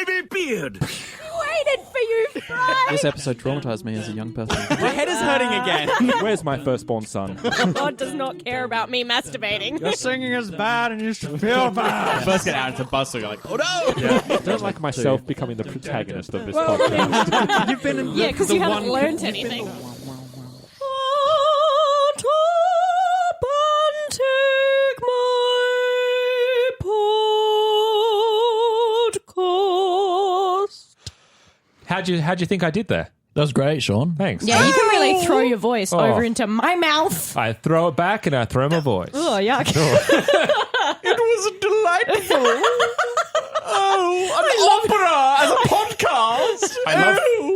baby beard. Waited for you, Fry. This episode traumatized me as a young person. My head is hurting again. Where's my firstborn son? God does not care about me masturbating. Your singing is bad and you should feel bad. First get out into the bus, so you're like, oh no! Yeah, I don't like myself becoming the protagonist of this podcast. You've been in Yeah, because you haven't learned anything. Take my podcast. How'd you think I did there? That was great, Sean. Thanks. Yeah, you can really throw your voice Oh. over into my mouth. I throw it back and I throw my voice. Oh, yuck. It was delightful. Oh, an opera as a podcast. I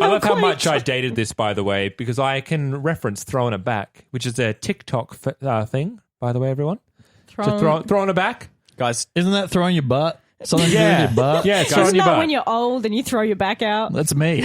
love how much I dated this, by the way, because I can reference throwing it back, which is a TikTok thing, by the way, everyone. Throwing it back. Guys, Isn't that throwing your butt? Something to do with your butt? Yeah, it's Isn't throwing your that butt. when you're old and you throw your back out? That's me.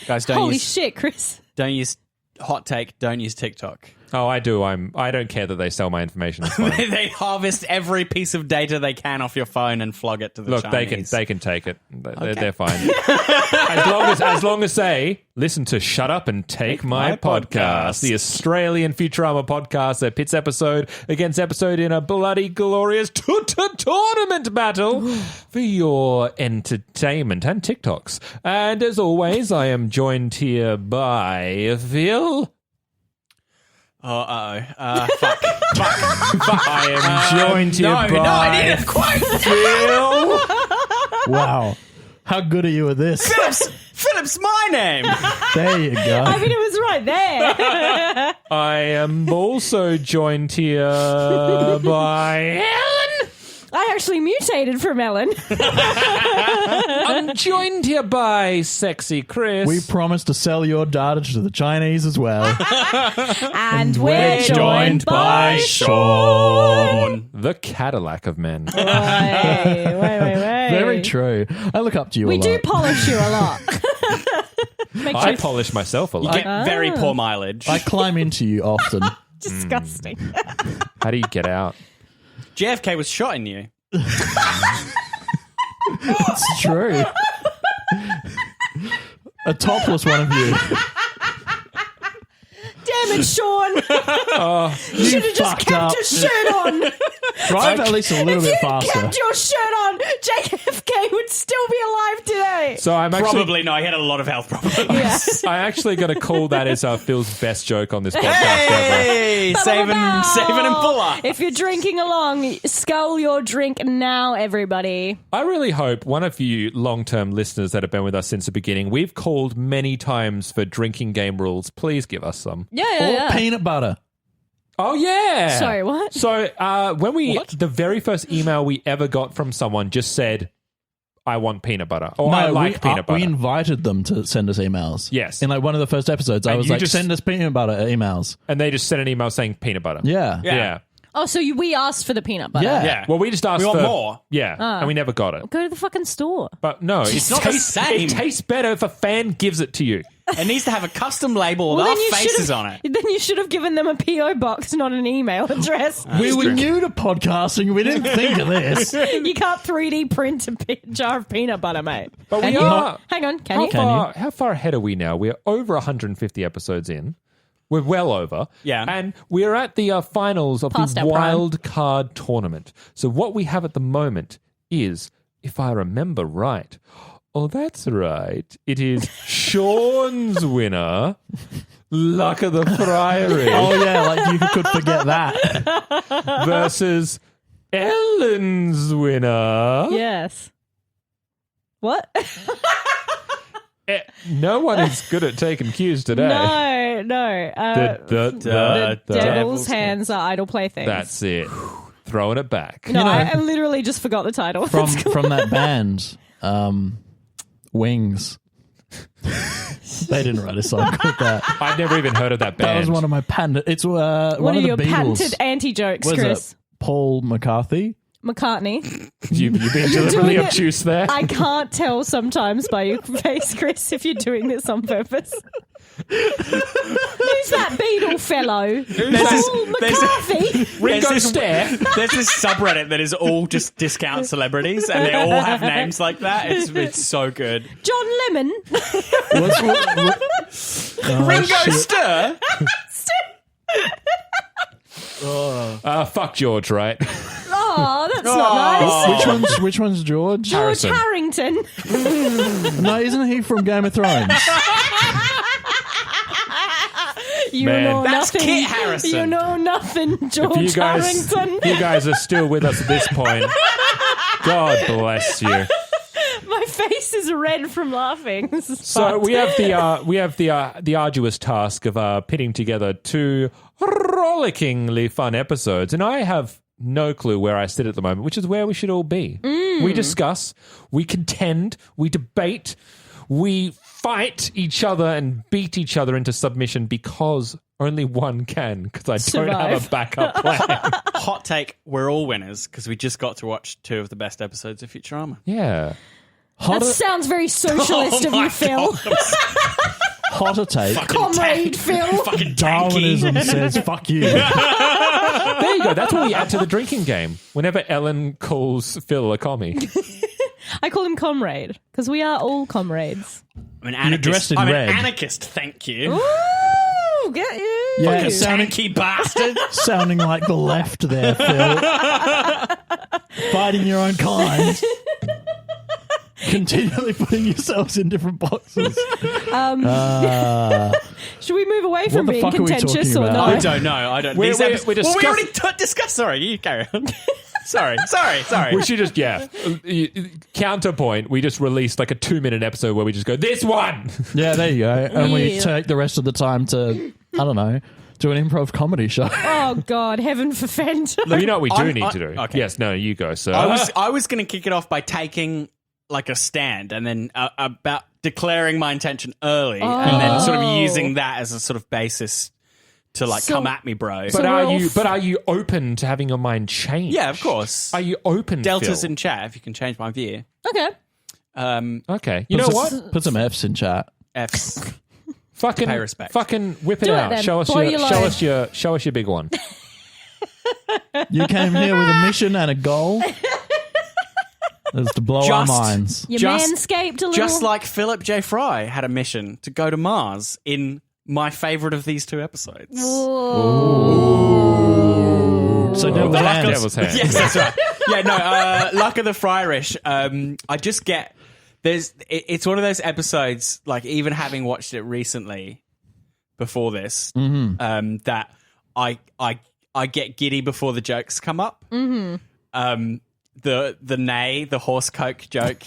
guys, Holy shit, Chris. don't use hot take. Don't use TikTok. Oh, I do. I don't care that they sell my information. It's fine. They harvest every piece of data they can off your phone and flog it to the Look, Chinese. they can take it. They're fine. as long as they listen to "Shut Up and Take My Podcast," the Australian Futurama podcast that pits episode against episode in a bloody glorious tournament battle for your entertainment and TikToks. And as always, I am joined here by Phil. Fuck. Fuck. I am joined here by I need a quote. Phil. Wow. How good are you at this? Philip's my name. There you go. I mean, it was right there. I am also joined here by Ellen. I actually mutated from Ellen. I'm joined here by Sexy Chris. We promised to sell your data to the Chinese as well. And we're joined by Sean. the Cadillac of men. Wait. Very true. I look up to you a We lot. do polish you a lot. Make I sure polish myself a You lot. get very poor mileage. I climb into you often. disgusting. How do you get out? JFK was shot in you. It's true. A topless one of you. Damn it, Sean. You should have just fucked kept up. your shirt on. Drive at least a little If bit you faster. kept your shirt on, JFK would still be alive today. So I'm actually, Probably no. He had a lot of health problems. Yeah. I'm actually going to call that as Phil's best joke on this podcast ever. Hey, saving him fuller. If you're drinking along, scull your drink now, everybody. I really hope one of you long-term listeners that have been with us since the beginning, we've called many times for drinking game rules. Please give us some. Yeah. Or peanut butter. Oh, yeah. Sorry, what? So when the very first email we ever got from someone just said, I want peanut butter. Or I like peanut butter. We invited them to send us emails. Yes. In like one of the first episodes, I And was you like, just- send us peanut butter emails. And they just sent an email saying peanut butter. Yeah. Yeah. Oh, so we asked for the peanut butter. Yeah. Yeah. Well, we just asked We want for more. Yeah, and we never got it. Go to the fucking store. But no, It's not the same. It tastes better if a fan gives it to you. It needs to have a custom label with Well, our then you faces should've- on it. Then you should have given them a P.O. box, not an email address. We were new to podcasting. We didn't think of this. You can't 3D print a jar of peanut butter, mate. But we Can you? are. Hang on, can you? How far ahead are we now? We're over 150 episodes in. We're well over. Yeah. And we're at the finals of Past the our prime. wild card tournament. So what we have at the moment is, if I remember right, oh, that's right, it is Sean's winner, Luck of the Fryrish, Oh, yeah, like you could forget that. versus Ellen's winner. Yes. What? No one is good at taking cues today. No. The Devil's hands are idle playthings. That's it. Throwing it back. No, You know- I literally just forgot the title. From that band, Wings. They didn't write a song called that. I've never even heard of that band. That was one of my patent. It's one One of of your the Beatles. patented anti-jokes, What is Chris. it? Paul McCarthy. McCartney. You've been deliberately doing it- obtuse there. I can't tell sometimes by your face, Chris, if you're doing this on purpose. Who's that beetle fellow? Paul McCarthy. Ringo Starr. There's this subreddit that is all just discount celebrities, and they all have names like that. It's so good. John Lemon. Ringo Starr. Fuck George, right? Oh, that's not nice. Which one's George? George Harrison. Harrington. No, isn't he from Game of Thrones? You Man. know That's nothing. Kit Harrison. You know nothing, George Harrington. You guys are still with us at this point. God bless you. My face is red from laughing. This is So fucked. we have the arduous task of pitting together two rollickingly fun episodes, and I have no clue where I sit at the moment, which is where we should all be. We discuss, we contend, we debate, we fight each other and beat each other into submission because only one can, because I don't have Survive. a backup plan. Hot take, we're all winners because we just got to watch 2 of the best episodes of Futurama. Yeah. That sounds very socialist of you, Phil. Hotter take. Comrade Phil. Fucking Darwinism tanky. says fuck you. There you go. That's what we add to the drinking game. Whenever Ellen calls Phil a commie. I call him comrade because we are all comrades. I'm an anarchist. dressed in I'm red. an anarchist, thank you. Ooh, get you. Yeah, Fucking sounding, tanky bastard. sounding like the left there, Phil. Fighting your own kind. Continually putting yourselves in different boxes. Should we move away from the being fuck are we contentious talking or about? no? I don't know. I don't. We're These episodes- we well, we discussed- already discussed. Sorry, you carry on. sorry. We should just, counterpoint, we just released like a 2-minute episode where we just go, this one! Yeah, there you go. And we Yeah. take the rest of the time to, I don't know, do an improv comedy show. Oh God, heaven forfend. You know what we do I'm- need to do? okay. Yes, no, you go, sir. I was going to kick it off by taking like a stand and then about declaring my intention early and then sort of using that as a sort of basis to like So- come at me, bro. But So are we're all you? But are you open to having your mind changed? yeah, of course. Are you open? Deltas Phil? in chat if you can change my view. Okay. Okay. You know what? Put some F's in chat. F's. Fucking pay respect. Fucking whip it Do it out. then. Show us Blow your. your Show load. us your. Show us your big one. You came here with a mission and a goal. It's to blow our Just- minds. You Just- manscaped a little. Just like Philip J. Fry had a mission to go to Mars in my favourite of these 2 episodes. So Devil's Hands. Devil's Hands. Yes, that's right. Yeah, no, Luck of the Fryrish. I just get it's one of those episodes, like even having watched it recently before this, that I get giddy before the jokes come up. The horse coke joke.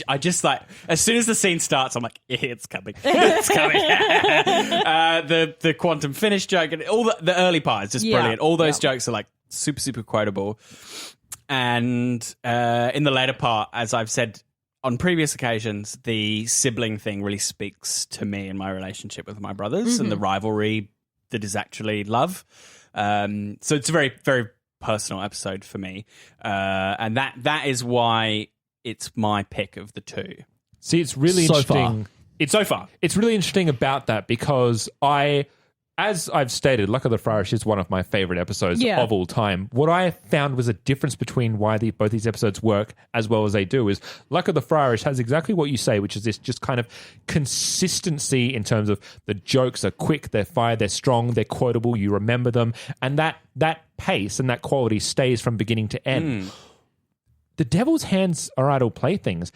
I just like as soon as the scene starts, I'm like, yeah, it's coming, it's coming. The quantum finish joke and all the early part is just brilliant. All those jokes are like super quotable. And in the later part, as I've said on previous occasions, the sibling thing really speaks to me in my relationship with my brothers and the rivalry that is actually love. So it's a very, very personal episode for me. And that is why it's my pick of the 2. See, it's really So interesting. So far. It's really interesting about that because as I've stated, Luck of the Fryrish is one of my favorite episodes of all time. What I found was a difference between why both these episodes work as well as they do is Luck of the Fryrish has exactly what you say, which is this just kind of consistency in terms of the jokes are quick, they're fire, they're strong, they're quotable, you remember them, and that pace and that quality stays from beginning to end. The Devil's Hands Are Idle Playthings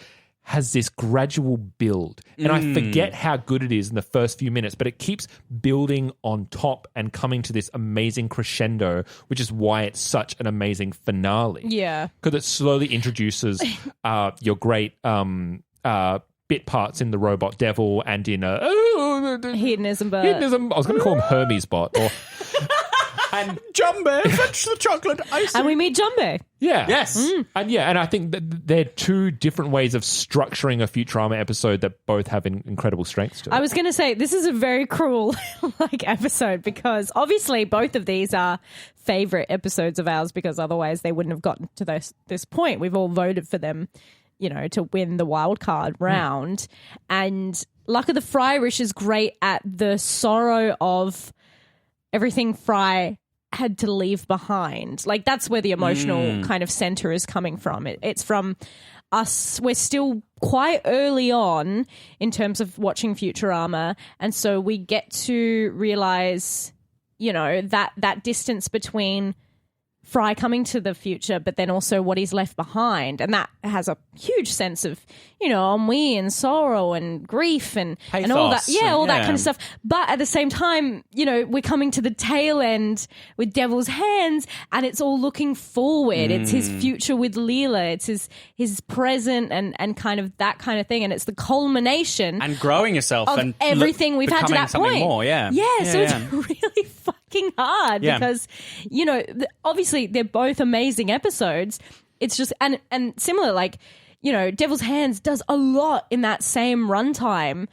has this gradual build. And I forget how good it is in the first few minutes, but it keeps building on top and coming to this amazing crescendo, which is why it's such an amazing finale. Yeah. Because it slowly introduces your great bit parts in the Robot Devil and in Hedonism, but Hedonism. I was going to call him Hermes Bot. Or, and Jumbo, fetch the chocolate ice. and we meet Jumbo. yeah. Yes. And I think that they're 2 different ways of structuring a Futurama episode that both have incredible strengths to it. I was going to say this is a very cruel episode because obviously both of these are favorite episodes of ours because otherwise they wouldn't have gotten to this point. We've all voted for them, to win the wild card round, and Luck of the Fryrish is great at the sorrow of everything Fry had to leave behind. Like, that's where the emotional kind of center is coming from. It's from us. We're still quite early on in terms of watching Futurama, and so we get to realize, you know, that distance between Fry coming to the future, but then also what he's left behind. And that has a huge sense of, you know, ennui and sorrow and grief and all that. Yeah, all that kind of stuff. But at the same time, you know, we're coming to the tail end with Devil's Hands, and it's all looking forward. It's his future with Leela. It's his present and kind of that kind of thing. And it's the culmination and growing yourself of and everything we've had to that something point. More, yeah. So it's really fucking hard because, you know, obviously they're both amazing episodes. It's just and similar, like, you know, Devil's Hands does a lot in that same runtime,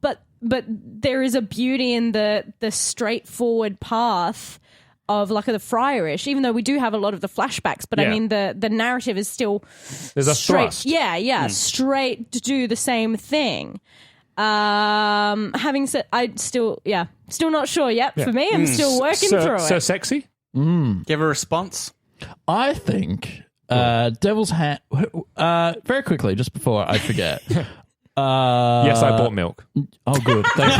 but there is a beauty in the straightforward path of Luck of the Fryrish, even though we do have a lot of the flashbacks. But I mean, the narrative is still there's a straight, thrust. straight to do the same thing. Having said, still not sure yet. For me, I'm still working through it. So sexy? Do you have a response? I think Devil's Hand. Very quickly, just before I forget. Yes, I bought milk. Oh, good. Thank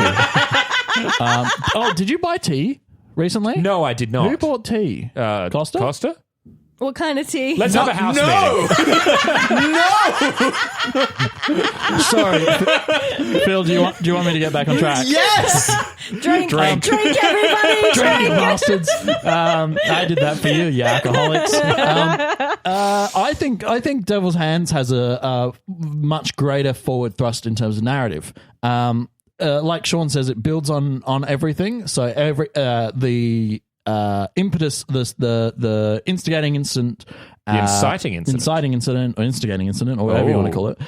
you. Did you buy tea recently? No, I did not. Who bought tea? Costa? Costa? What kind of tea? Let's have a house meeting. Sorry, Phil. Do you want me to get back on track? Yes! Drink, everybody, Drink, you bastards. I did that for you, you alcoholics. I think Devil's Hands has a much greater forward thrust in terms of narrative. Like Sean says, it builds on everything. So the impetus, the instigating incident, inciting incident, or instigating incident, or whatever you want to call it,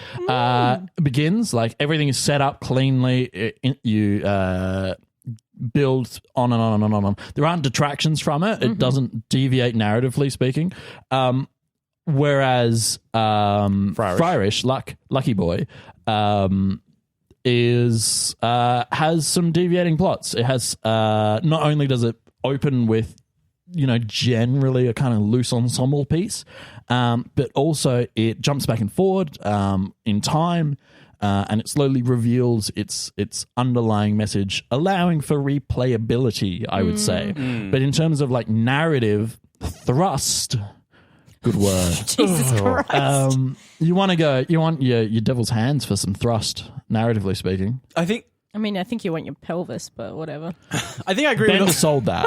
begins. Like, everything is set up cleanly. You build on and on and on and on. There aren't detractions from it. It doesn't deviate narratively speaking. Whereas Fryrish, Lucky Boy, has some deviating plots. It has not only does it open with, you know, generally a kind of loose ensemble piece, but also it jumps back and forward in time, and it slowly reveals its underlying message, allowing for replayability, I would say. But in terms of like narrative thrust, good word. Jesus Christ. You want your Devil's Hands for some thrust, narratively speaking. I think you want your pelvis, but whatever. I agree Ben with sold that.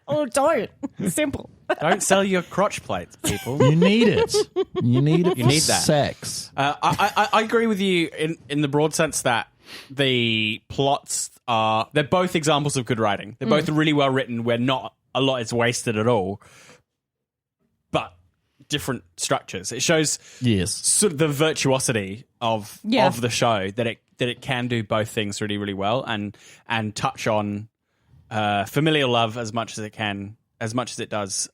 Oh, don't. Simple. Don't sell your crotch plates, people. You need it. You need it. You for need that. Sex. I agree with you in the broad sense that the plots they're both examples of good writing. They're both really well written, where not a lot is wasted at all, but different structures. It shows sort of the virtuosity of the show, that it can do both things really, really well, and touch on familial love as much as it does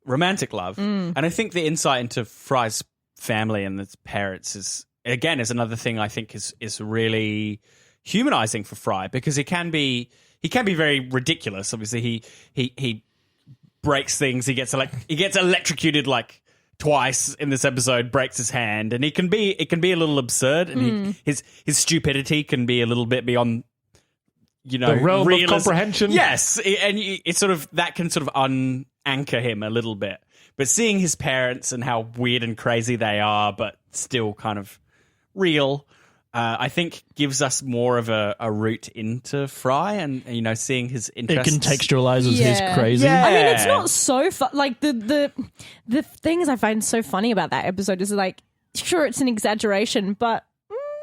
romantic love. And I think the insight into Fry's family and his parents is another thing I think is really humanizing for Fry, because he can be very ridiculous. Obviously, he breaks things. He gets electrocuted like twice in this episode, breaks his hand, and it can be a little absurd, and his stupidity can be a little bit beyond, you know, the realm of comprehension. Yes, and it's sort of that can sort of unanchor him a little bit. But seeing his parents and how weird and crazy they are, but still kind of real, I think gives us more of a route into Fry, and, you know, seeing his interests. It contextualizes his crazy. Yeah. I mean, it's not so like the things I find so funny about that episode is, like, sure, it's an exaggeration, but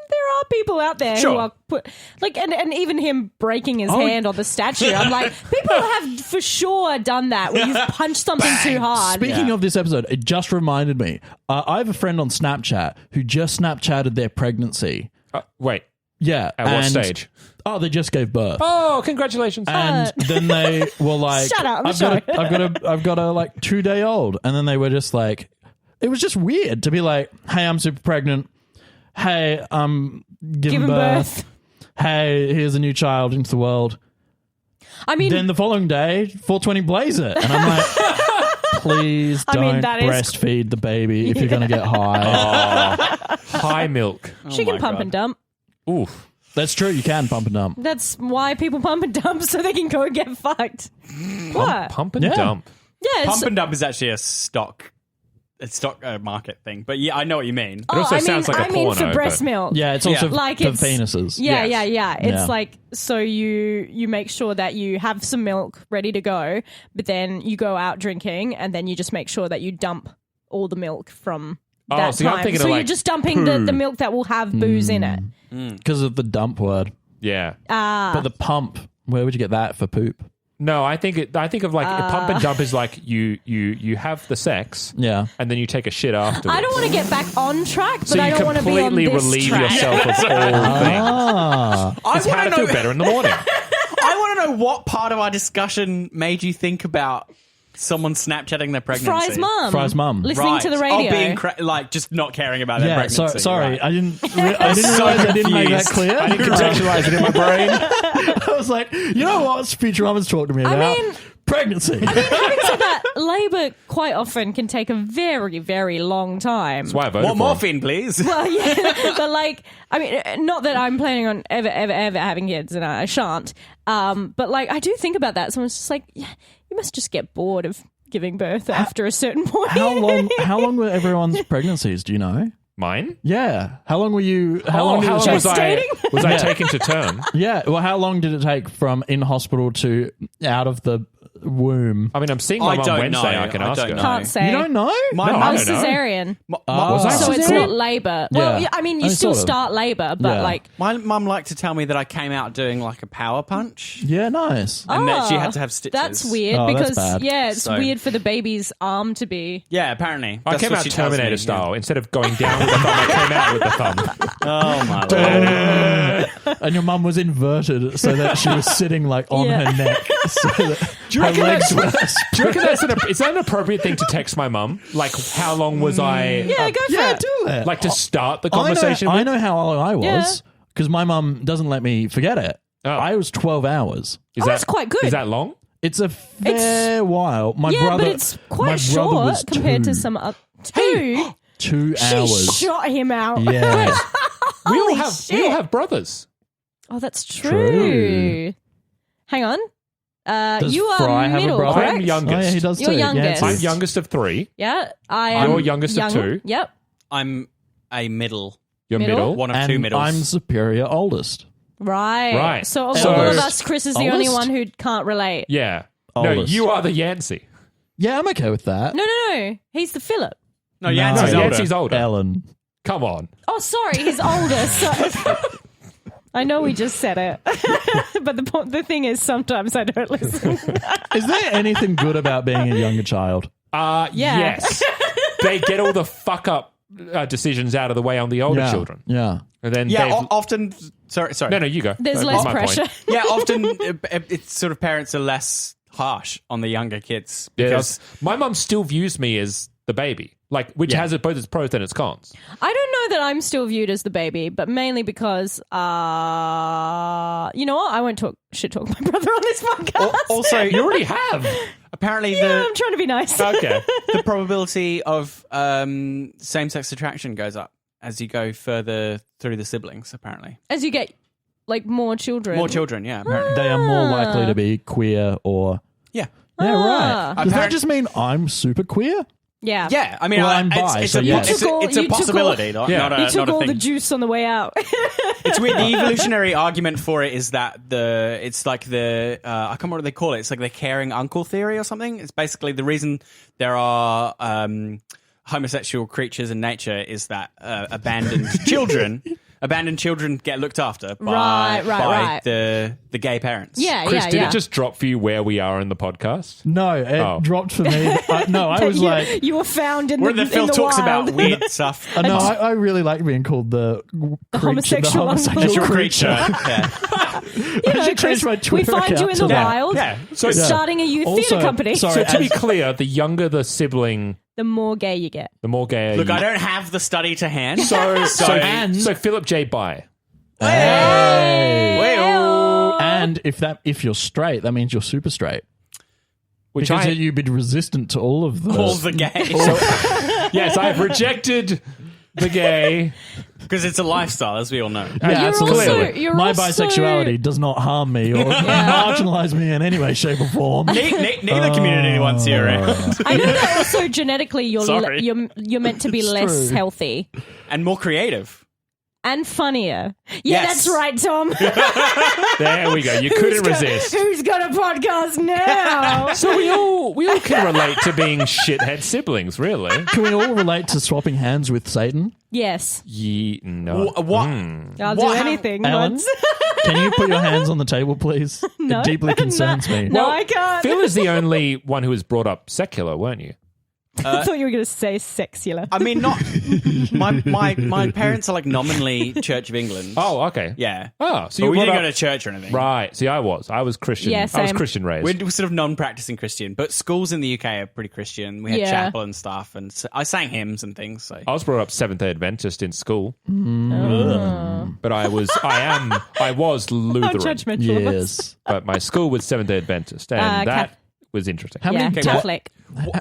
there are people out there who are and even him breaking his hand on the statue. I'm like, people have for sure done that where you've punched something too hard. Speaking of this episode, it just reminded me. I have a friend on Snapchat who just Snapchatted their pregnancy. Wait. Yeah. At what stage? Oh, they just gave birth. Oh, congratulations. And then they were like, Shut up, I've got a like 2-day-old. And then they were just like, it was just weird to be like, hey, I'm super pregnant. hey, I'm giving Giving birth. Hey, here's a new child into the world. I mean, Then the following day, 420 blaze it. And I'm like, please I don't mean, that is- breastfeed the baby if you're going to get high. High milk. she can pump and dump. Oof. That's true. You can pump and dump. That's why people pump and dump so they can go and get fucked. What? Pump and Yeah. dump. Yeah, it's, Pump and dump is actually a stock market thing. But yeah, I know what you mean. It also sounds like a I mean porno, for breast but- milk. Yeah, it's also Like for it's- penises. Yeah, Yes. yeah. It's Yeah. like, so you make sure that you have some milk ready to go, but then you go out drinking and then you just make sure that you dump all the milk from that so I'm time. thinking So of, you're like, just dumping the milk that will have booze in it. Because of the dump word. Yeah. But the pump, where would you get that for poop? No, I think of like a pump and dump is like you have the sex, Yeah. and then you take a shit afterwards. I don't want to get back on track, but so I you don't want to be on completely this relieve track. yourself of all things. Ah. I It's how want to to feel know. better in the morning. I want to know what part of our discussion made you think about someone Snapchatting their pregnancy. Fry's mum. Fry's mum. Listening Right. to the radio. Oh, being like just not caring about their Yeah, pregnancy. sorry. Right. I didn't realize I didn't make that confused. clear. I didn't contextualize it in my brain. I was like, you know what Futurama's talked to me about? mean- Pregnancy. Having said that, labour quite often can take a very, very long time. That's why I voted More for him. morphine, please. Well, yeah, but like, I mean, not that I'm planning on ever having kids, and I shan't. But like, I do think about that. Someone's just like, yeah, you must just get bored of giving birth after a certain point. How long were everyone's pregnancies, do you know? Mine? Yeah. How long were you How long did it was take- Gestating? I taken to term? Yeah. Well, how long did it take from in hospital to out of the womb? I mean, I'm seeing my I mum don't Wednesday. know. I can I ask don't her. know. Can't say. You don't know? My No, I I was don't know. cesarean. Was I So it's cesarean? not labour. Well, Yeah. I mean, you Oh, still sort of. start labour, but Yeah. like, My mum liked to tell me that I came out doing like a power punch, Yeah, nice. and that she Oh, had to have stitches. that's weird Oh, that's because bad. yeah, it's So- weird for the baby's arm to be. Yeah, apparently. I That's came what out she tells me, Terminator yeah. style. Instead of going down with the thumb, I came out with the thumb. Oh my lord! And your mum was inverted so that she was sitting like on Yeah. her neck. So that Do you her reckon legs that's- were Do you reckon is that an appropriate thing to text my mum? Like, how long was I? Yeah, go for Yeah, it. do it. Like to start the conversation. I with? know how old I Yeah. was because my mum doesn't let me forget it. Oh. I was 12 hours. Is that's quite good. Is that long? It's a fair while. My Yeah, brother, but it's my quite brother short was compared to 2. some other. Two? 2 She hours. shot him out. Yeah. We all Holy have brothers. Oh, that's true. True. Hang on. Does You are Fry have a middle, brother? correct? I'm youngest. Oh, yeah, he does You're too. youngest. I'm it's- youngest of 3. Yeah, I am. You're youngest of 2. Yep. I'm a middle, You're Middle? middle. one of and two middles. I'm superior oldest. Right. Right. So of So- all of us, Chris is the only Oldest? one who can't relate. Yeah. No, Oldest. you are the Yancey. Yeah, I'm okay with that. No. He's the Philip. no, No, Yancey's No, older. Yancey's older. Ellen. Come on. Oh, sorry, he's older. So I know we just said it, but the thing is, sometimes I don't listen. Is there anything good about being a younger child? Yeah. Yes. They get all the fuck up decisions out of the way on the older Yeah. children. Yeah. And then Yeah, they've- often. Sorry. No, you go. There's That less was my pressure. point. Yeah, often it's sort of parents are less harsh on the younger kids Yeah, because my mum still views me as the baby, like which Yeah. has it both its pros and its cons. I don't know that I'm still viewed as the baby, but mainly because, you know what? I won't shit talk my brother on this podcast. also You already have. apparently Yeah, I'm trying to be nice. Okay. the probability of same-sex attraction goes up as you go further through the siblings. Apparently, As you get like more children. more children. Yeah, apparently. They are more likely to be queer or. Yeah, Yeah, Ah. right. Does that Apparent- just mean I'm super queer? Yeah. yeah. I mean, Well, I'm bi, it's so a, yes. it's You took a, all- it's a you took all- possibility, not, Yeah. not a, You took not a all thing. the juice on the way out. It's weird. The evolutionary argument for it is that it's like the I can't remember what they call it. It's like the caring uncle theory or something. It's basically the reason there are homosexual creatures in nature is that abandoned children get looked after by Right. the gay parents. Yeah, Chris, yeah, did yeah. it just drop for you where we are in the podcast? No, it Oh. dropped for me. No, I was like. you were found in Where the the Phil in the talks wild. about weird stuff. No, I really like being called the homosexual homosexual Creature. creature. Yeah. You know, should change Chris, my we Twitter find you account in the to that. wild. Yeah. So, Starting a youth Also, theatre company. sorry, so to be as- clear, the younger the sibling the more gay you get. The more gay. Look, you, I don't have the study to hand. so Philip J. Bye. And if you're straight, that means you're super straight. Which Because you'd be resistant to all of the all the gays. Yes, I've rejected the gay. Because it's a lifestyle, as we all know. Yeah, You're absolutely. also- you're My also- bisexuality does not harm me or marginalize me in any way, shape, or form. Neither community wants you around. I know that also genetically Sorry. you're meant to be It's less true. healthy And more creative. and funnier. Yeah, Yes. that's right, Tom. There we go. You couldn't resist. Who's got a podcast now? So we all can relate to being shithead siblings, really. Can we all relate to swapping hands with Satan? Yes, No. What? I'll do anything Alan? once. Can you put your hands on the table, please? No. It deeply concerns me. No, I can't. Phil is the only one who was brought up secular, weren't you? I thought you were going to say sexular. I mean, not... My parents are like nominally Church of England. Oh, okay. Yeah. Oh, so But you we brought didn't up... go to church or anything. Right. See, I was Christian. Yeah, I was same. Christian raised. We're sort of non-practicing Christian, but schools in the UK are pretty Christian. We had Yeah. chapel and stuff, and I sang hymns and things. So I was brought up Seventh-day Adventist in school, Oh. but I was How Lutheran. judgmental of us. Yes. But my school was Seventh-day Adventist, and that was interesting. How Yeah, many Catholic.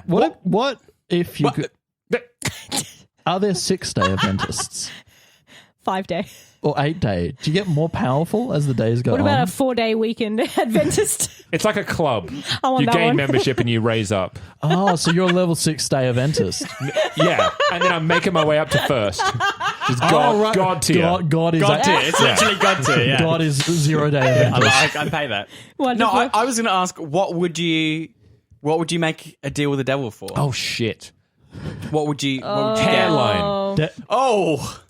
What if you could... Are there 6-day Adventists 5-day. or 8-day? Do you get more powerful as the days go What on? about a 4-day weekend Adventist? It's like a club. I want You that gain one. membership and you raise up. Oh, so you're a level 6-day Adventist. Yeah, and then I'm making my way up to first. Just Oh, right. God tier. God is God tier. It's literally God tier. Yeah. God is 0-day Adventist. I pay that. Wonderful. No, I was going to ask, what would you make a deal with the devil for? Oh shit! What would you get? Hairline. Oh,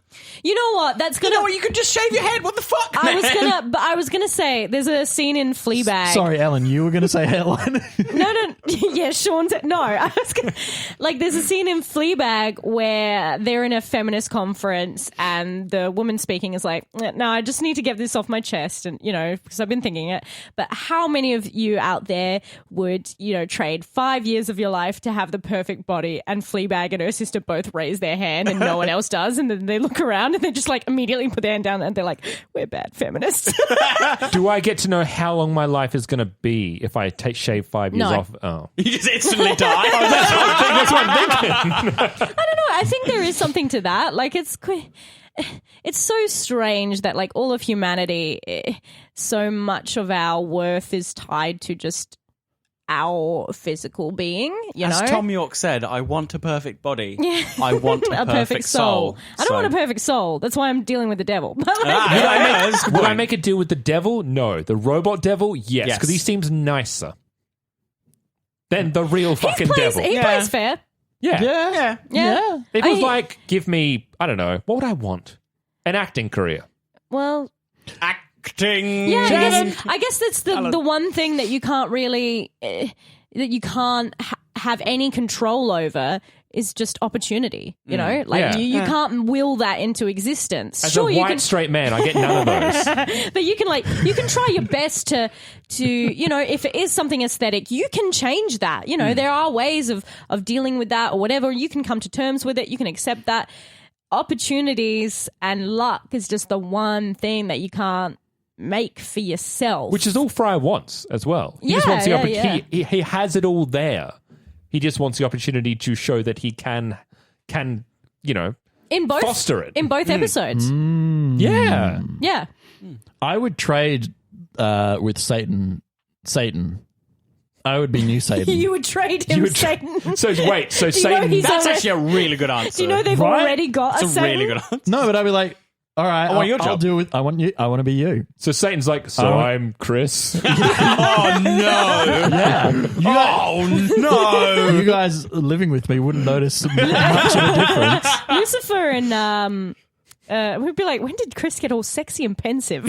You know what? That's you gonna. know what? You could just shave your head. What the fuck? I was gonna say there's a scene in Fleabag. Sorry, Ellen, you were going to say hairline. No. Yeah, Sean said no. I was gonna, like, there's a scene in Fleabag where they're in a feminist conference and the woman speaking is like, "No, I just need to get this off my chest," and because I've been thinking it. But how many of you out there would trade 5 years of your life to have the perfect body? And Fleabag and her sister both raise their hand and no one else does, and then they look around and they just like immediately put their hand down and they're like, "We're bad feminists." Do I get to know how long my life is going to be if I shave 5 years No. off? Oh, You just instantly die. that's what I'm thinking. I don't know. I think there is something to that. Like, it's so strange that like all of humanity, so much of our worth is tied to just our physical being. As Tom York said, I want a perfect body. I want a perfect soul. I don't want a perfect soul. That's why I'm dealing with the devil. But like, Would I make a deal with the devil? No. The robot devil? Yes, Yes. because he seems nicer than the real fucking devil. he plays fair. Yeah. Yeah. If it was like, give me, I don't know, what would I want? An acting career. Well, Acting. yeah, I guess that's the one thing that you can't really that you can't have any control over is just opportunity. You know, like Yeah. you can't will that into existence. As Sure, a you white can, straight man, I get none of those. but you can try your best to if it is something aesthetic, you can change that. There are ways of dealing with that or whatever. You can come to terms with it. You can accept that. Opportunities and luck is just the one thing that you can't make for yourself. Which is all Fry wants as well. He just wants the opportunity. yeah. He has it all there. He just wants the opportunity to show that he can in both foster it. in both episodes. Yeah. Yeah. I would trade with Satan. I would be new Satan. You would trade him Satan. So wait, so Do you know Satan. he's That's already- actually a really good answer. Do you know they've Right? already got a It's a Satan? really good answer. No, but I'd be like, all right, want your I'll job. do it. I want you. I want to be you. So Satan's like, I'm Chris. Oh no! Yeah. Oh no! You guys living with me wouldn't notice much of a difference. Lucifer and we'd be like, when did Chris get all sexy and pensive?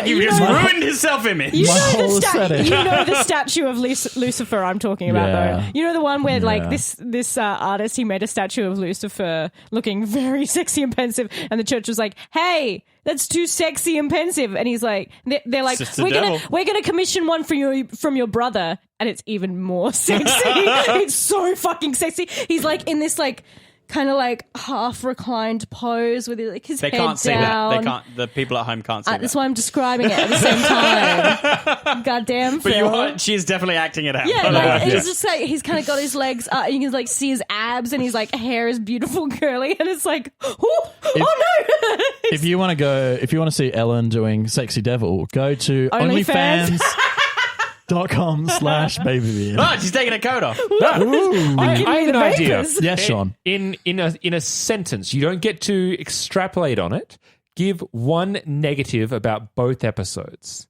You just ruined his self-image. You My know, whole the aesthetic. you know the statue of Lucifer I'm talking about, Yeah. though. You know the one where, like, Yeah. this artist, he made a statue of Lucifer looking very sexy and pensive, and the church was like, hey, that's too sexy and pensive. And he's like, they're like, It's just the we're gonna commission one from your brother, and it's even more sexy. It's so fucking sexy. He's like in this like kind of like half reclined pose with like his They head can't see down. that. They can't. The people at home can't see that. That's why I'm describing it at the same time. Goddamn, But Phil. she's definitely acting it out. Yeah, like, it's just like he's kind of got his legs up. You can like see his abs, and his like hair is beautiful, curly, and it's like, oh no! If you want to see Ellen doing Sexy Devil, go to OnlyFans. OnlyFans.com/babybeard. Oh, she's taking her coat off. I have an idea. Yes, Sean. In a sentence, you don't get to extrapolate on it. Give one negative about both episodes.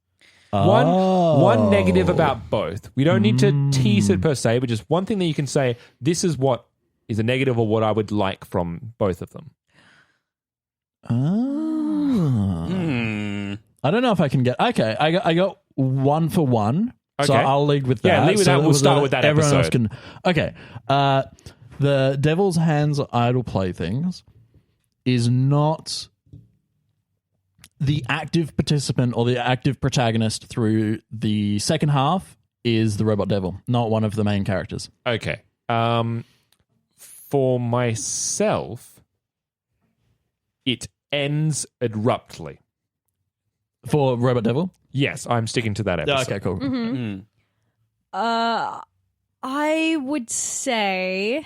One negative about both. We don't need to tease it per se, but just one thing that you can say, this is what is a negative or what I would like from both of them. I don't know if I can get... Okay, I got 1 for 1. So Okay. I'll lead with that. Yeah, lead with that. We'll start with that everyone else episode. can. Okay. The Devil's Hands Idle Playthings is not the active participant or the active protagonist through the second half is the Robot Devil, not one of the main characters. Okay. For myself, it ends abruptly. For Robot Devil? Yes, I'm sticking to that episode. Okay, cool. I would say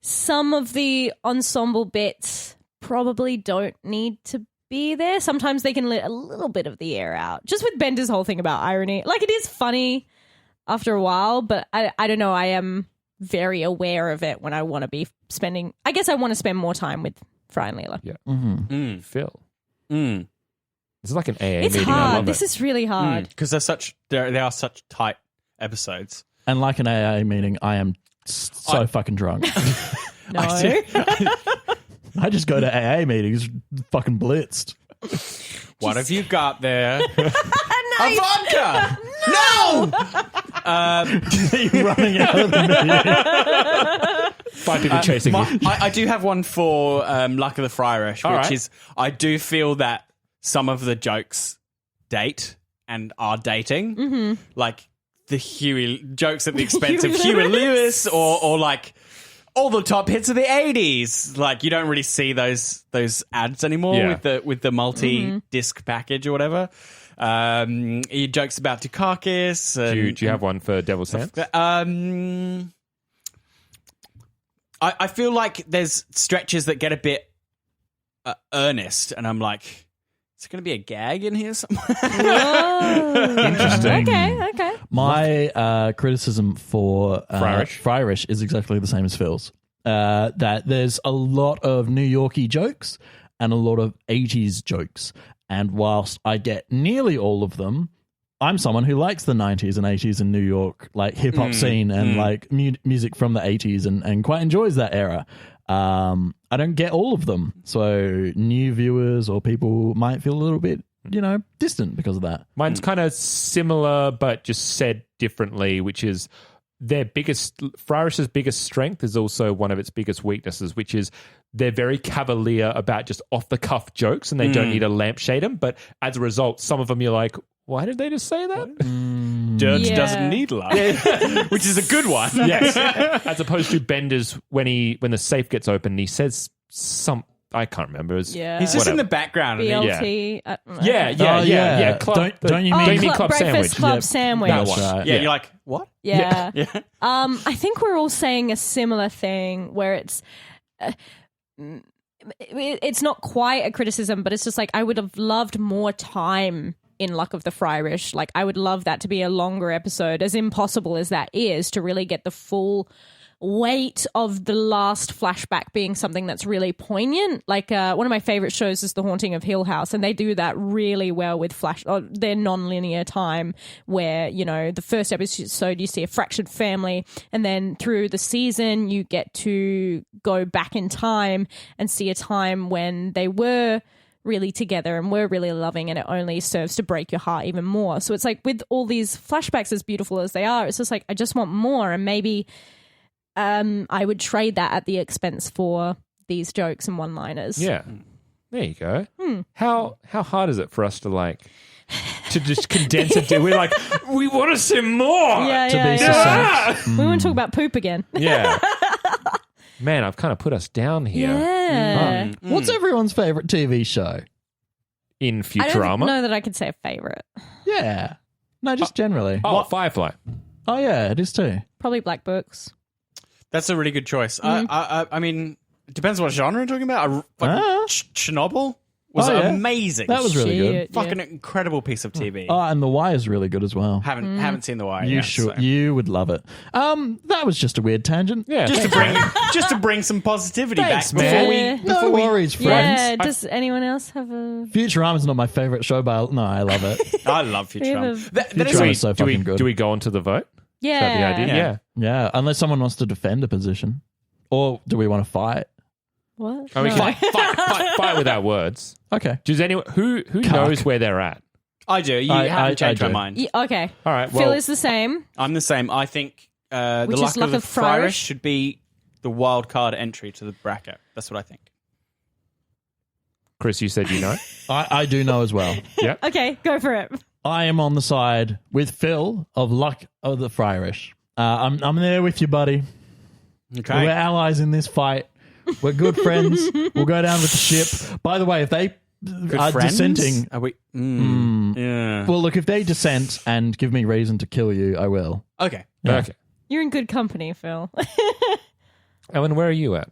some of the ensemble bits probably don't need to be there. Sometimes they can let a little bit of the air out. Just with Bender's whole thing about irony. Like, it is funny after a while, but I don't know. I am very aware of it when I want to be spending... I guess I want to spend more time with Fry and Leela. Yeah. Phil. This is like an AA It's meeting. I hard. love This it. is really hard. Because they are such tight episodes. And like an AA meeting, I am so fucking drunk. No. I just go to AA meetings fucking blitzed. What have you got there? A vodka! No! You're running out of the meeting. 5 people chasing you. I do have one for Luck of the Fryrish, All which right. is I do feel that some of the jokes date and are dating. Mm-hmm. Like the Huey jokes at the expense of Huey Lewis or like all the top hits of the 80s. Like you don't really see those ads anymore with the multi-disc package or whatever. He jokes about Dukakis. Do you have one for Devil's Hands? I feel like there's stretches that get a bit earnest, and I'm like, is there going to be a gag in here somewhere? Interesting. Okay. My criticism for Fryrish. is exactly the same as Phil's. That there's a lot of New Yorkie jokes and a lot of 80s jokes. And whilst I get nearly all of them, I'm someone who likes the 90s and 80s in New York, like hip-hop scene and like music from the 80s and quite enjoys that era. I don't get all of them. So new viewers or people might feel a little bit, distant because of that. Mine's kind of similar, but just said differently, which is Fryrish's biggest strength is also one of its biggest weaknesses, which is they're very cavalier about just off-the-cuff jokes and they don't need to lampshade them. But as a result, some of them you're like, why did they just say that? Dirt Yeah. doesn't need love, which is a good one. Yes. As opposed to Bender's when the safe gets open, he says I can't remember. Yeah. He's just in Whatever. the background. And BLT. Yeah. Club, Don't you Oh, mean Club Breakfast Sandwich. Club Yep. Sandwich. That one. right. yeah, you're like, what? Yeah. Yeah. I think we're all saying a similar thing where it's not quite a criticism, but it's just like I would have loved more time in Luck of the Fryrish. Like I would love that to be a longer episode, as impossible as that is, to really get the full weight of the last flashback being something that's really poignant. Like one of my favorite shows is The Haunting of Hill House, and they do that really well with their non-linear time where, the first episode you see a fractured family, and then through the season you get to go back in time and see a time when they were really together and we're really loving, and it only serves to break your heart even more. So it's like with all these flashbacks, as beautiful as they are, it's just like I just want more, and maybe I would trade that at the expense for these jokes and one-liners. Yeah. There you go. How hard is it for us to just condense it? We're like, we want to see more. Yeah, To be yeah. We want to talk about poop again. Yeah. Man, I've kind of put us down here Yeah. What's everyone's favorite TV show? in I Futurama. don't know that I could say a favorite. Yeah. No, just generally. Oh, Firefly. Oh, yeah, it is too. Probably Black Books. That's a really good choice. I mean, it depends what genre I'm talking about. Chernobyl was Oh, yeah. amazing. That was really good. Shit, yeah. Fucking incredible piece of TV. Oh, and The Wire is really good as well. Haven't seen The Wire You yet. should. so. You would love it. That was just a weird tangent. Yeah. Just to bring some positivity Thanks, back man. No worries, friends. Yeah. Does anyone else have a? Futurama's not my favorite show, but no, I love it. I love Futurama. have That is Futurama really- is so do we fucking good. do we go on to the vote? Yeah. Is that the idea? Yeah. Yeah, unless someone wants to defend a position, or do we want to fight? What? Oh, we No. can fight with our words. Okay. Does anyone who knows where they're at? I do. You I haven't changed my do. mind. Yeah, okay. All right. Phil Well, is the same. I'm the same. I think the Which is luck of the Fryrish? Fryrish should be the wild card entry to the bracket. That's what I think. Chris, you said you know. I do know as well. Yeah. Okay, go for it. I am on the side with Phil of Luck of the Fryrish. I'm there with you, buddy. Okay. We're allies in this fight. We're good friends. We'll go down with the ship. By the way, if they are friends? dissenting, Are we? Yeah. well, look, if they dissent and give me reason to kill you, I will. Okay. Yeah. Okay. You're in good company, Phil. Owen, where are you at?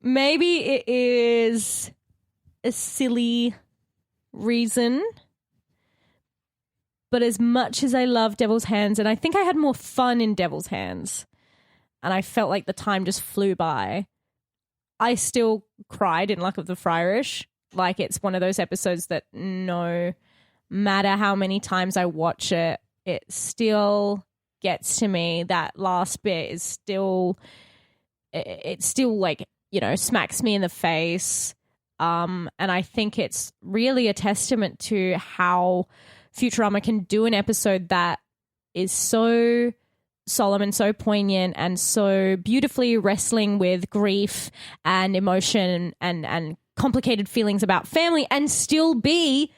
Maybe it is a silly reason. But as much as I love Devil's Hands, and I think I had more fun in Devil's Hands, and I felt like the time just flew by, I still cried in Luck of the Fryrish. Like, it's one of those episodes that no matter how many times I watch it, it still gets to me. That last bit is still, it still, like, you know, smacks me in the face. And I think it's really a testament to how Futurama can do an episode that is so solemn and so poignant and so beautifully wrestling with grief and emotion and complicated feelings about family and still be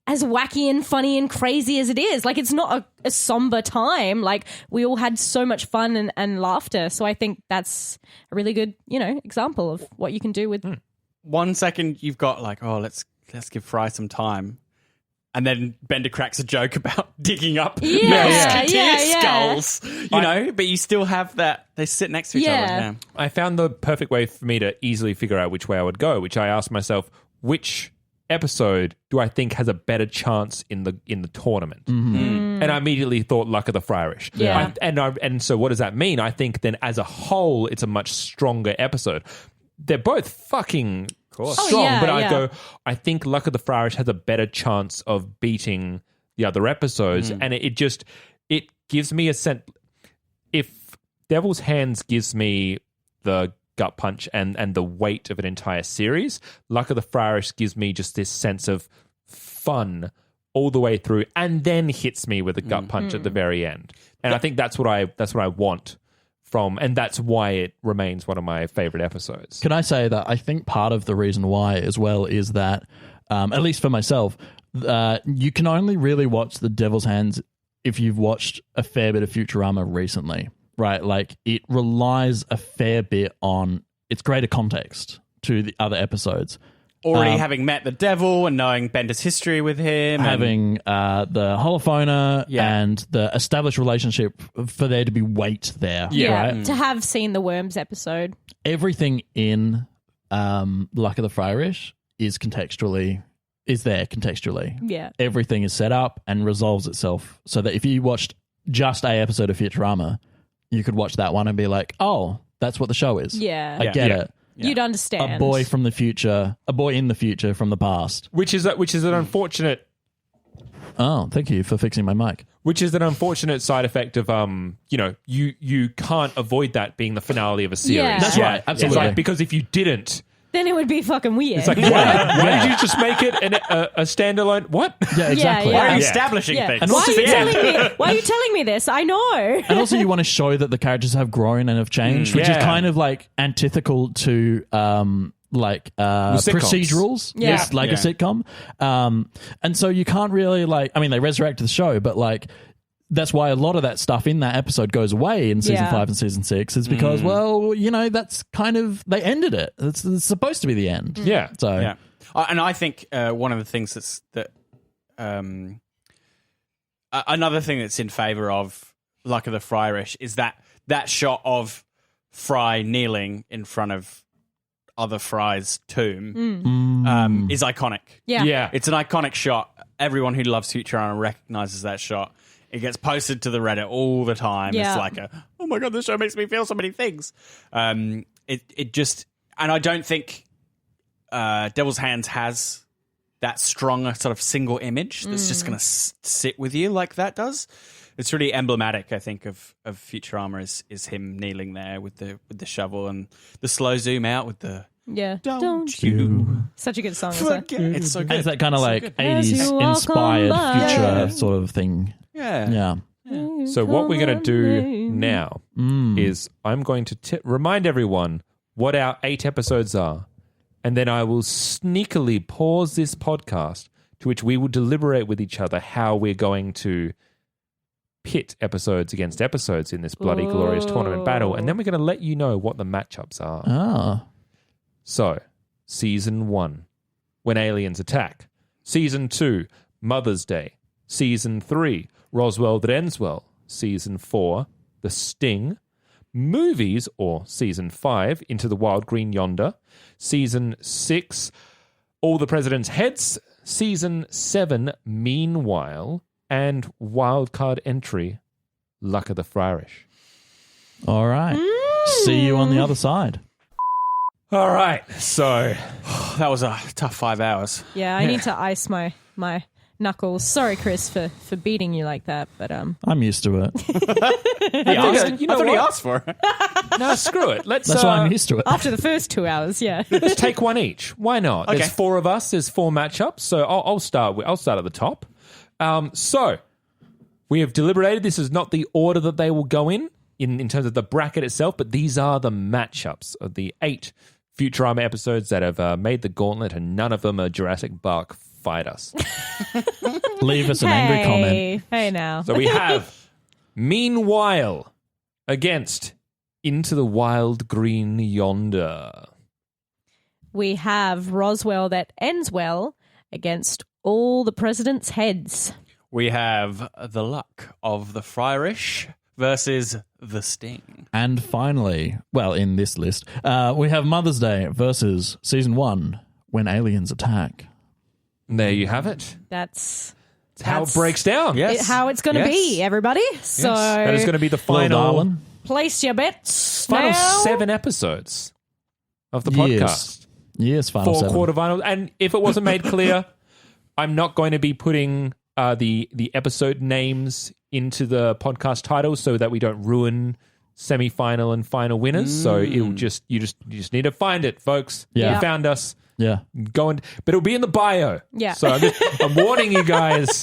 as wacky and funny and crazy as it is. Like, it's not a somber time. Like, we all had so much fun and laughter. So I think that's a really good, you know, example of what you can do with 1 second you've got like, oh, let's give Fry some time. And then Bender cracks a joke about digging up musketeer skulls, you know, but you still have that. They sit next to each other. Yeah. I found the perfect way for me to easily figure out which way I would go, which I asked myself, which episode do I think has a better chance in the tournament? And I immediately thought Luck of the Fryrish. Yeah. And so what does that mean? I think then as a whole, it's a much stronger episode. They're both fucking strong, yeah, but yeah. I think Luck of the Fryrish has a better chance of beating the other episodes, and it gives me a sense. If Devil's Hands gives me the gut punch and the weight of an entire series, Luck of the Fryrish gives me just this sense of fun all the way through, and then hits me with a gut punch at the very end. And I think that's what I want from, and that's why it remains one of my favorite episodes. Can I say that I think part of the reason why as well is that, at least for myself, you can only really watch The Devil's Hands if you've watched a fair bit of Futurama recently, right? Like, it relies a fair bit on its greater context to the other episodes. Already having met the devil and knowing Bender's history with him. Having the holophoner Yeah. and the established relationship for there to be weight there. Right? to have seen the Worms episode. Everything in Luck of the Fryrish is there contextually. Yeah. Everything is set up and resolves itself so that if you watched just a episode of Futurama, you could watch that one and be like, oh, that's what the show is. Yeah. I get it. You'd understand. A boy from the future, a boy in the future from the past. Which is an unfortunate Oh, thank you for fixing my mic. Which is an unfortunate side effect of, you can't avoid that being the finale of a series. Yeah. That's right, absolutely. It's like, because if you didn't, then it would be fucking weird. It's like, why did you just make it a standalone? What? Yeah, exactly. yeah. Why are you Yeah. establishing things? And Why also- are you telling me? Why are you telling me this? I know. And also, you want to show that the characters have grown and have changed, which is Yeah. kind of like antithetical to procedurals. Yeah. Yes, like a sitcom. And so you can't really they resurrected the show, but that's why a lot of that stuff in that episode goes away in season 5 and season 6 is because, that's kind of, they ended it. It's supposed to be the end. Yeah. So, Yeah, and I think one of the things another thing that's in favor of Luck of the Fryrish is that shot of Fry kneeling in front of other Fry's tomb is iconic. Yeah. Yeah. It's an iconic shot. Everyone who loves Futurama recognizes that shot. It gets posted to the Reddit all the time. Yeah. It's like oh my God, this show makes me feel so many things. It just, and I don't think Devil's Hands has that strong sort of single image that's just going to sit with you like that does. It's really emblematic, I think, of Futurama is him kneeling there with the shovel and the slow zoom out with the Yeah. don't you Such a good song. Isn't it? forget. It's so and good. it's that kind of It's so good. 80s As you walk inspired on by. future sort of thing. Yeah. Yeah. So what we're going to do now is I'm going to remind everyone what our 8 episodes are, and then I will sneakily pause this podcast to which we will deliberate with each other how we're going to pit episodes against episodes in this bloody glorious tournament battle, and then we're going to let you know what the matchups are. Ah. So, Season 1, When Aliens Attack. Season 2, Mother's Day. Season 3, Roswell That Ends Well. Season 4, The Sting. Movies, or Season 5, Into the Wild Green Yonder. Season 6, All the President's Heads. Season 7, Meanwhile. And wildcard entry, Luck of the Fryrish. All right. See you on the other side. All right, so That was a tough 5 hours. Yeah, I need to ice my knuckles. Sorry, Chris, for beating you like that, but I'm used to it. I thought he asked for it. no, screw it. Let's That's why I'm used to it. after the first 2 hours, yeah. let's take one each. Why not? Okay. There's 4 of us. There's 4 matchups. So I'll start at the top. So we have deliberated. This is not the order that they will go in terms of the bracket itself, but these are the matchups of the 8 Futurama episodes that have made the gauntlet, and none of them are Jurassic Park Fight Us. Leave us an angry comment. Hey now. So we have Meanwhile against Into the Wild Green Yonder. We have Roswell That Ends Well against All the President's Heads. We have the Luck of the Fryrish versus the Sting. And finally, well, in this list, we have Mother's Day versus Season 1, When Aliens Attack. And there you have it. That's How it breaks down. Yes. how it's going to be, everybody. So That is going to be the Little final darling. place your bets final now. 7 episodes of the Yes. podcast. Yes, final 4 7. quarterfinals. And if it wasn't made clear, I'm not going to be putting the episode names into the podcast titles so that we don't ruin semi-final and final winners. So it'll just you just need to find it, folks. Yeah. You found us. Yeah. But it'll be in the bio. Yeah. So I'm warning you guys.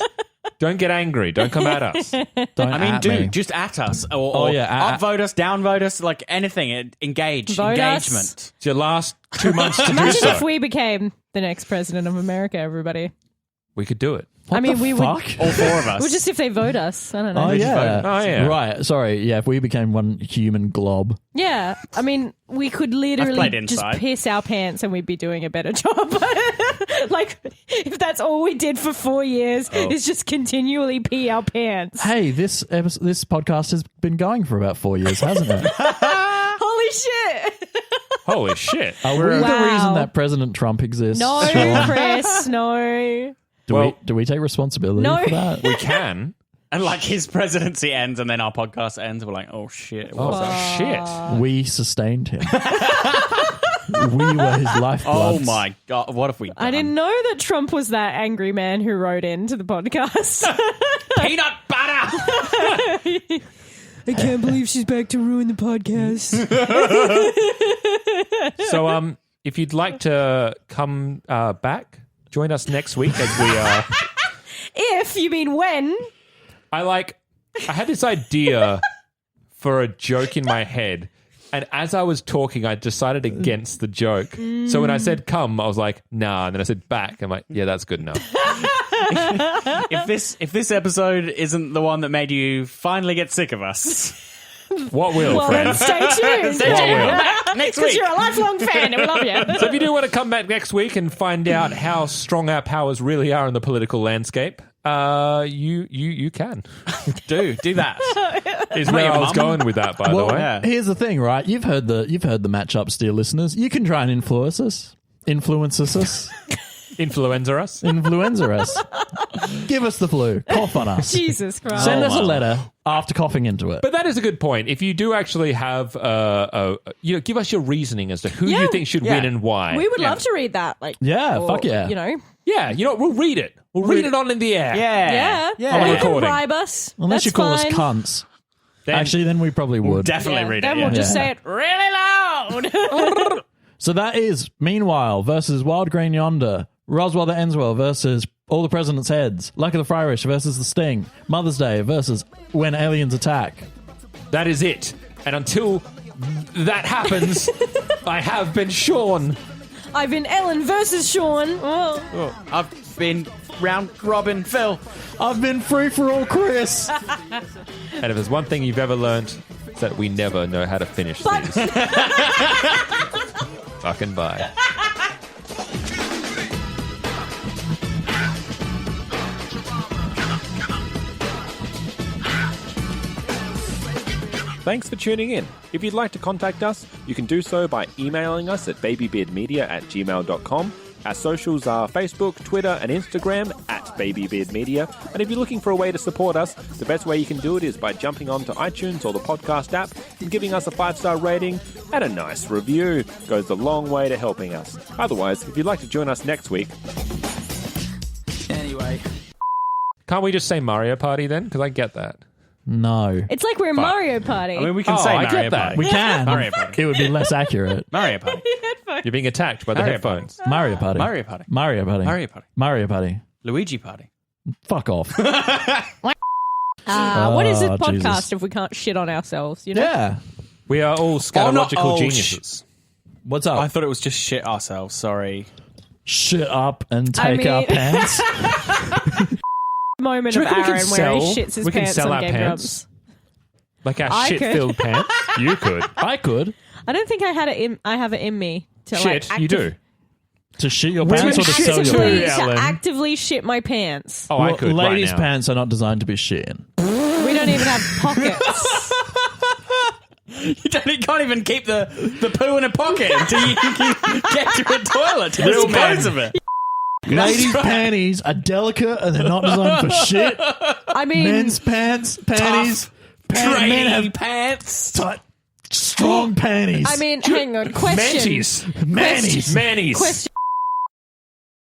Don't get angry. Don't come at us. Don't I mean, at me. just at us. Or upvote us, downvote us, like anything. Engage. Vote us. Engagement. It's your last 2 months to do Imagine so. if we became the next president of America, everybody. We could do it. What I mean, the we fuck? would. All 4 of us. Well, just if they vote us. I don't know. Oh, yeah. vote. Oh, yeah. Right. Sorry. Yeah, if we became one human glob. Yeah. I mean, we could literally played just Inside. piss our pants and we'd be doing a better job. Like, if that's all we did for 4 years is just continually pee our pants. Hey, this podcast has been going for about 4 years, hasn't it? Holy shit. Holy shit. Are we the Wow. reason that President Trump exists? No, Sean? Chris, no. Do we take responsibility No. for that? We can. And like his presidency ends and then our podcast ends. We're like, oh shit. Oh, shit. We sustained him. We were his lifeblood. Oh my God. What have we done? I didn't know that Trump was that angry man who wrote into the podcast. Peanut butter. I can't believe she's back to ruin the podcast. So, if you'd like to come back, join us next week as we are. If you mean when. I had this idea for a joke in my head, and as I was talking, I decided against the joke. So when I said come, I was like, nah, and then I said back. I'm like, yeah, that's good enough. If this episode isn't the one that made you finally get sick of us, What will, Well, then friends? stay tuned. Stay tuned. Next Because week. you're a lifelong fan and we love you. So if you do want to come back next week and find out how strong our powers really are in the political landscape, you can. do that. Is where your I was mum? going with that, by the way. Yeah. Here's the thing, right? You've heard the matchups, dear listeners. You can try and influence us. Influenza us. Give us the flu. Cough on us. Jesus Christ. Send us a letter after coughing into it. But that is a good point. If you do actually have, give us your reasoning as to who Yeah. you think should win and why. We would love to read that. Yeah, or, fuck yeah. You know. Yeah, we'll read it. We'll read it on in the air. Yeah. On the You can recording. bribe us. Unless That's you call fine. us cunts. Then- Actually, then we probably would. Definitely read it. Then Yeah. we'll just Yeah. say it really loud. So that is Meanwhile versus Wild Green Yonder, Roswell the Enswell versus All the President's Heads, Lucky the Fryrish versus The Sting, Mother's Day versus When Aliens Attack. That is it. And until that happens, I have been Sean. I've been Ellen versus Sean. Oh. I've been round robin Phil. I've been free for all, Chris. And if there's one thing you've ever learned, it's that we never know how to finish But- things. Fucking bye. Thanks for tuning in. If you'd like to contact us, you can do so by emailing us at babybeardmedia@gmail.com. Our socials are Facebook, Twitter, and Instagram @babybeardmedia. And if you're looking for a way to support us, the best way you can do it is by jumping onto iTunes or the podcast app and giving us a 5-star rating and a nice review. Goes a long way to helping us. Otherwise, if you'd like to join us next week... Anyway. Can't we just say Mario Party then? Because I get that. No. It's like we're in Mario Party. I mean, we can Oh, say I Mario get that. Party. We can. Mario Party. It would be less accurate. Mario Party. You're being attacked by the Mario headphones. Mario Party. Mario Party. Mario Party. Mario Party. Mario Party. Luigi Party. Fuck off. What is this Oh, podcast Jesus. if we can't shit on ourselves? You know? Yeah. We are all scatological oh, geniuses. What's up? I thought it was just shit ourselves. Sorry. Shit up and I take our mean- pants. Moment Do of you reckon we Aaron can where he sell- shits his we can pants sell on our Game pants? Grumps. Like our I could. shit-filled pants. You could. I could. I don't think I had it in. I have it in me to Shit, like you do. To shit your Women pants or to shit sell your too, pants? Ellen. actively shit my pants. Oh, I could Ladies' right now. pants are not designed to be shitting. We don't even have pockets. You can't even keep the poo in a pocket until you can get to a toilet to Real dispose men. of it. Ladies' panties are delicate and they're not designed for shit. I mean, Men's panties, men Trainee have pants. tight, strong panties. hang on. Question. Manties. Mannies. Mannies. Question.